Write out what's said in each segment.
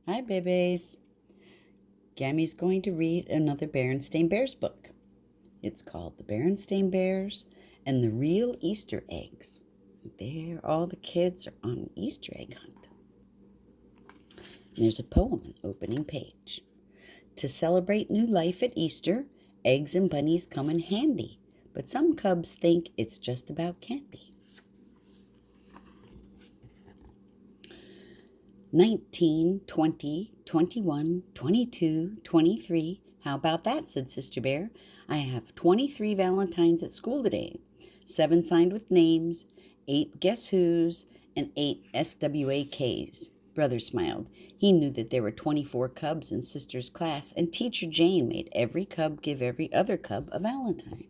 Hi, babies. Gammy's going to read another Berenstain Bears book. It's called The Berenstain Bears and the Real Easter Eggs. There, all the kids are on an Easter egg hunt. And there's a poem on the opening page. To celebrate new life at Easter, eggs and bunnies come in handy, but some cubs think it's just about candy. 19, 20, 21, 22, 23. How about that, said Sister Bear. I have 23 Valentines at school today. 7 signed with names, 8 guess who's, and 8 SWAKs. Brother smiled. He knew that there were 24 cubs in Sister's class, and Teacher Jane made every cub give every other cub a Valentine.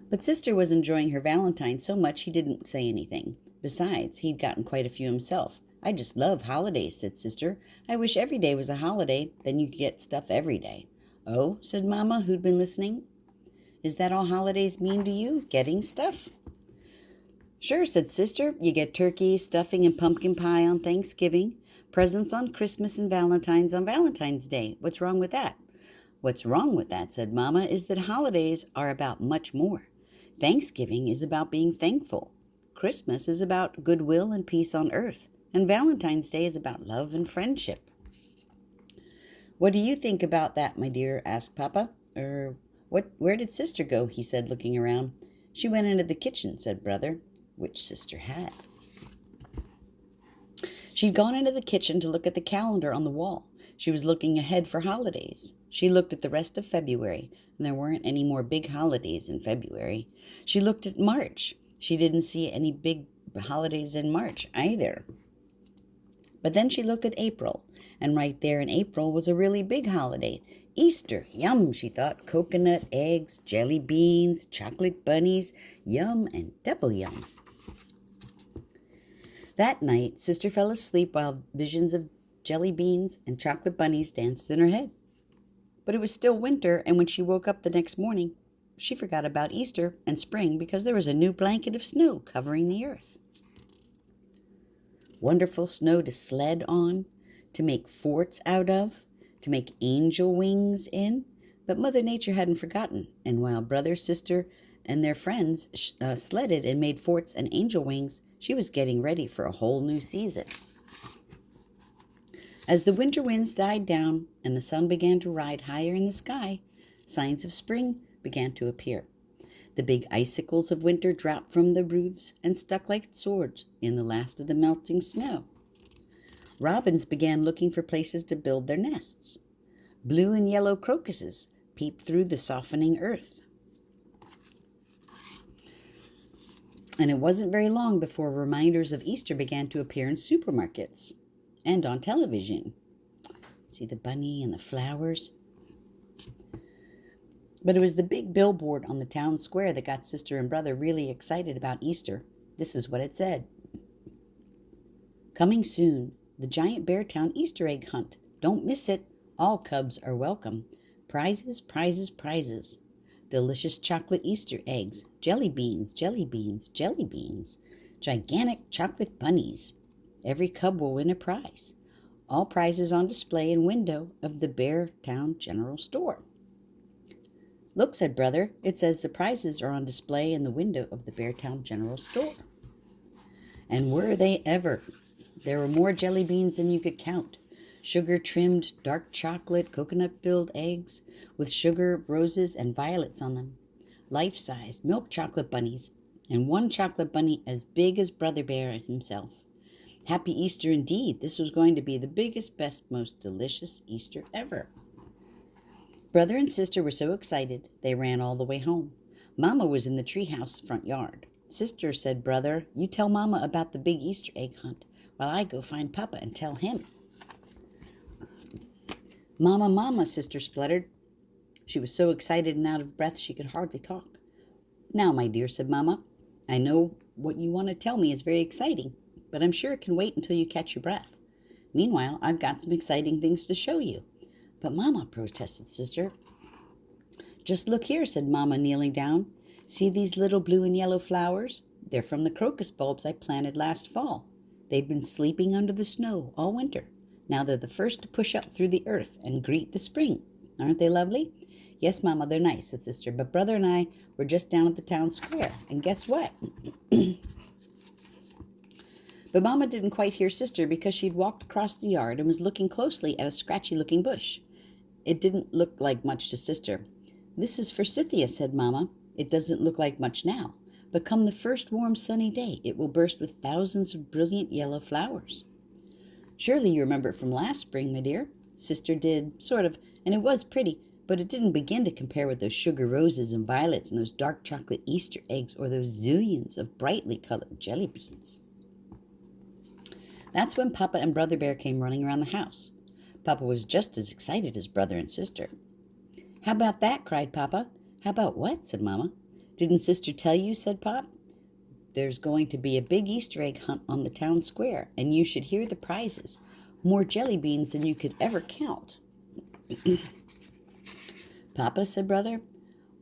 But Sister was enjoying her Valentine so much he didn't say anything. Besides, he'd gotten quite a few himself. I just love holidays, said Sister. I wish every day was a holiday, then you could get stuff every day. Oh, said Mama, who'd been listening. Is that all holidays mean to you, getting stuff? Sure, said Sister. You get turkey, stuffing, and pumpkin pie on Thanksgiving, presents on Christmas, and Valentine's on Valentine's Day. What's wrong with that? What's wrong with that, said Mama, is that holidays are about much more. Thanksgiving is about being thankful. Christmas is about goodwill and peace on earth. And Valentine's Day is about love and friendship. What do you think about that, my dear? Asked Papa. Where did Sister go? He said, looking around. She went into the kitchen, said Brother, which Sister had. She'd gone into the kitchen to look at the calendar on the wall. She was looking ahead for holidays. She looked at the rest of February, and there weren't any more big holidays in February. She looked at March. She didn't see any big holidays in March either. But then she looked at April, and right there in April was a really big holiday. Easter, yum, she thought. Coconut, eggs, jelly beans, chocolate bunnies, yum and double yum. That night, Sister fell asleep while visions of jelly beans and chocolate bunnies danced in her head. But it was still winter, and when she woke up the next morning, she forgot about Easter and spring because there was a new blanket of snow covering the earth. Wonderful snow to sled on, to make forts out of, to make angel wings in. But Mother Nature hadn't forgotten, and while Brother, Sister, and their friends sledded and made forts and angel wings, she was getting ready for a whole new season. As the winter winds died down and the sun began to ride higher in the sky, signs of spring began to appear. The big icicles of winter dropped from the roofs and stuck like swords in the last of the melting snow. Robins began looking for places to build their nests. Blue and yellow crocuses peeped through the softening earth. And it wasn't very long before reminders of Easter began to appear in supermarkets and on television. See the bunny and the flowers? But it was the big billboard on the town square that got Sister and Brother really excited about Easter. This is what it said. Coming soon, the Giant Beartown Easter egg hunt. Don't miss it. All cubs are welcome. Prizes, prizes, prizes. Delicious chocolate Easter eggs. Jelly beans, jelly beans, jelly beans. Gigantic chocolate bunnies. Every cub will win a prize. All prizes on display in window of the Beartown General Store. Look, said Brother, it says the prizes are on display in the window of the Beartown General Store. And were they ever? There were more jelly beans than you could count. Sugar-trimmed, dark chocolate, coconut-filled eggs with sugar, roses, and violets on them. Life-sized milk chocolate bunnies, and one chocolate bunny as big as Brother Bear himself. Happy Easter indeed. This was going to be the biggest, best, most delicious Easter ever. Brother and Sister were so excited, they ran all the way home. Mama was in the treehouse front yard. Sister said, Brother, you tell Mama about the big Easter egg hunt while I go find Papa and tell him. Mama, Mama, Sister spluttered. She was so excited and out of breath she could hardly talk. Now, my dear, said Mama, I know what you want to tell me is very exciting, but I'm sure it can wait until you catch your breath. Meanwhile, I've got some exciting things to show you. But Mama, protested Sister. Just look here, said Mama, kneeling down. See these little blue and yellow flowers? They're from the crocus bulbs I planted last fall. They've been sleeping under the snow all winter. Now they're the first to push up through the earth and greet the spring. Aren't they lovely? Yes, Mama, they're nice, said Sister, but Brother and I were just down at the town square, and guess what? But Mama didn't quite hear Sister because she'd walked across the yard and was looking closely at a scratchy-looking bush. It didn't look like much to Sister. This is forsythia, said Mama. It doesn't look like much now, but come the first warm sunny day, it will burst with thousands of brilliant yellow flowers. Surely you remember it from last spring, my dear. Sister did, sort of, and it was pretty, but it didn't begin to compare with those sugar roses and violets and those dark chocolate Easter eggs or those zillions of brightly colored jelly beans. That's when Papa and Brother Bear came running around the house. Papa was just as excited as Brother and Sister. How about that? Cried Papa. How about what? Said Mama. Didn't Sister tell you? Said Pop. There's going to be a big Easter egg hunt on the town square, and you should hear the prizes. More jelly beans than you could ever count. Papa, said Brother.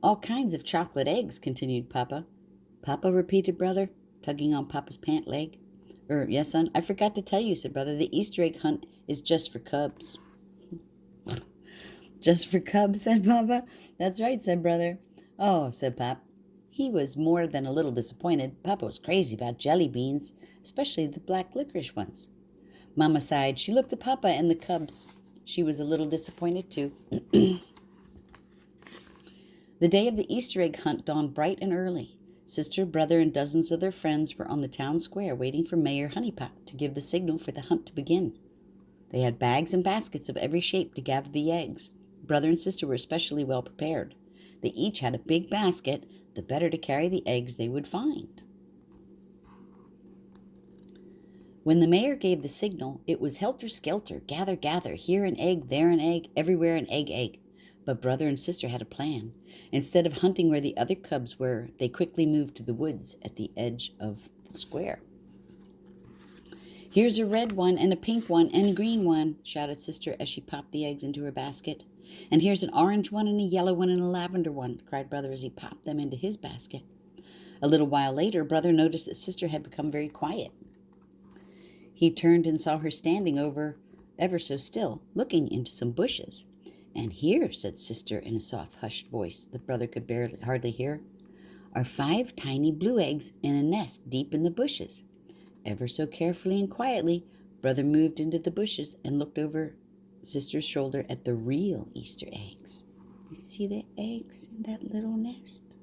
All kinds of chocolate eggs, continued Papa. Papa, repeated Brother, tugging on Papa's pant leg. Yes, son, I forgot to tell you, said Brother, the Easter egg hunt is just for cubs. Just for cubs, said Papa. That's right, said Brother. Oh, said Pop. He was more than a little disappointed. Papa was crazy about jelly beans, especially the black licorice ones. Mama sighed. She looked at Papa and the cubs. She was a little disappointed, too. The day of the Easter egg hunt dawned bright and early. Sister, Brother, and dozens of their friends were on the town square waiting for Mayor Honeypot to give the signal for the hunt to begin. They had bags and baskets of every shape to gather the eggs. Brother and Sister were especially well prepared. They each had a big basket, the better to carry the eggs they would find. When the mayor gave the signal, it was helter-skelter, gather, gather, here an egg, there an egg, everywhere an egg, egg. But Brother and Sister had a plan. Instead of hunting where the other cubs were, they quickly moved to the woods at the edge of the square. Here's a red one and a pink one and a green one, shouted Sister as she popped the eggs into her basket. And here's an orange one and a yellow one and a lavender one, cried Brother as he popped them into his basket. A little while later, Brother noticed that Sister had become very quiet. He turned and saw her standing over ever so still, looking into some bushes. And here, said Sister in a soft, hushed voice that Brother could hardly hear, are 5 tiny blue eggs in a nest deep in the bushes. Ever so carefully and quietly, Brother moved into the bushes and looked over Sister's shoulder at the real Easter eggs. You see the eggs in that little nest?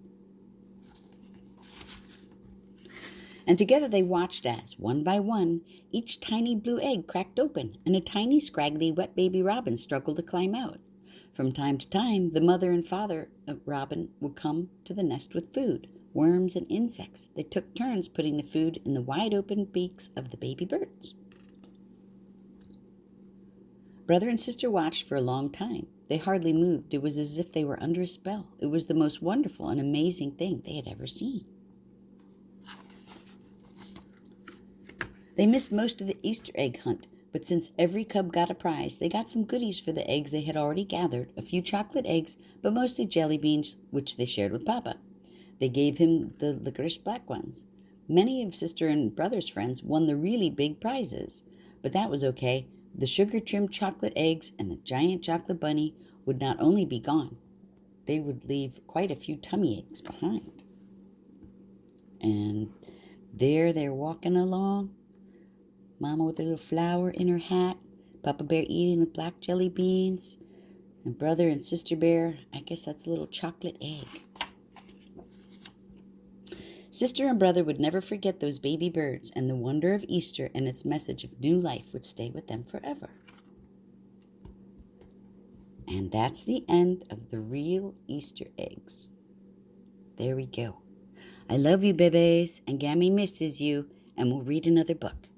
And together they watched as, one by one, each tiny blue egg cracked open and a tiny, scraggly, wet baby robin struggled to climb out. From time to time, the mother and father of robin would come to the nest with food, worms and insects. They took turns putting the food in the wide-open beaks of the baby birds. Brother and Sister watched for a long time. They hardly moved. It was as if they were under a spell. It was the most wonderful and amazing thing they had ever seen. They missed most of the Easter egg hunt, but since every cub got a prize, they got some goodies for the eggs they had already gathered, a few chocolate eggs, but mostly jelly beans, which they shared with Papa. They gave him the licorice black ones. Many of Sister and Brother's friends won the really big prizes, but that was okay. The sugar-trimmed chocolate eggs and the giant chocolate bunny would not only be gone, they would leave quite a few tummy aches behind. And there they're walking along, Mama with a little flower in her hat, Papa Bear eating the black jelly beans, and Brother and Sister Bear, I guess that's a little chocolate egg. Sister and Brother would never forget those baby birds, and the wonder of Easter and its message of new life would stay with them forever. And that's the end of the real Easter eggs. There we go. I love you, babies, and Gammy misses you, and we'll read another book.